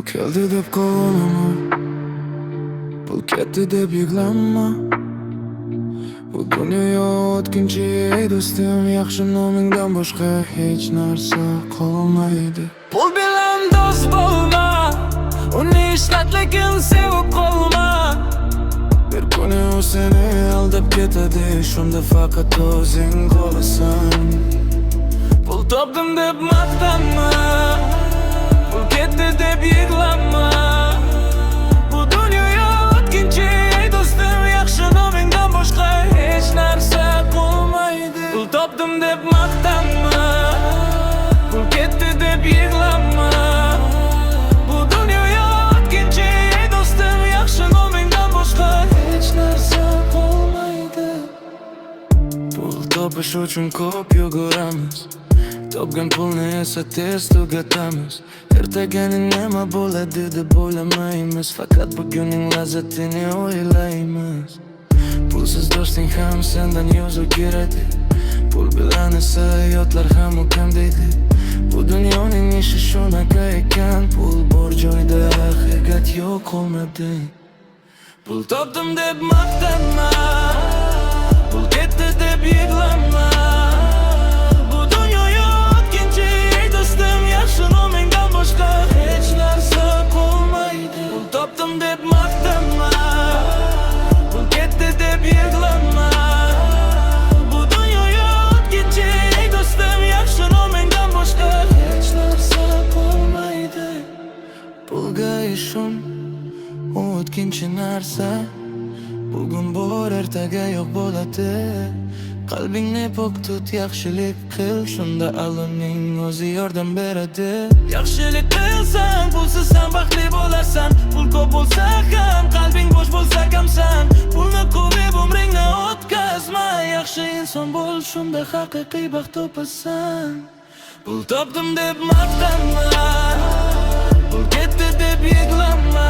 Pul keldi deb qovunama, pul ketdi deb yig'lanma. Bu dunyo o'tkinchi ey do'stim, yaxshi nomingdan boshqa hech narsa qolmaydi. Pul bilan do'st bo'lma, uni ishlat lekin sevib qolma. Bir kuni u seni aldab ketadi, shunda faqat o'zing qolasan. Pul topdim deb maqtanma, pul ketdi deb yig'lanma. Bu dunyo o'tkinchi ey do'stim, yaxshi nomingdan boshqa hech narsa qolmaydi. Pul topdim deb maqtanma, pul ketdi deb yig'lanma. Bu dunyo o'tkinchi ey do'stim, yaxshi nomingdan boshqa hech narsa qolmaydi. Pul topish uchun ko'p yuguramiz, topgan pulni esa tez tugatamiz. Ertaga nima bo'ladi deb o'ylamaymiz, faqat bugunning lazzatini o'ylaymiz. Pulsiz do'sting ham sendan yuz o'giradi, pul bilan esa hayotlar ham ukam deydi. Bu dunyoning ishi shunaqa ekan, pul bor joyda haqiqat yo'q qolmadi. Pul topdim deb maqtanma, pul ketdi deb yig'lanma. Bu dunyo o'tkinchi ey do'stim, yaxshi nomingdan boshqa hech narsa qolmaydi. Pul topdim deb maqtanma, pul ketdi deb yig'lanma. Bu dunyo o'tkinchi ey do'stim, yaxshi nomingdan boshqa hech narsa qolmaydi. Pulga ishon, u o'tkinchi narsa, bugun bor ertaga yo'q bo'ladi. Qalbingni pok tut, yaxshilik qil, shunda Allohning o'zi yordam beradi. Yaxshilik qilsang, pulsiz ham baxtli bo'larsan. Pul ko'p bo'lsa ham, qalbing bo'sh bo'lsa kamsan. Pulni quvib umringni o'tkazma, yaxshi inson bo'l, shunda haqiqiy baxt topasan. Pul topdim deb maqtanma, pul ketdi deb yig'lanma.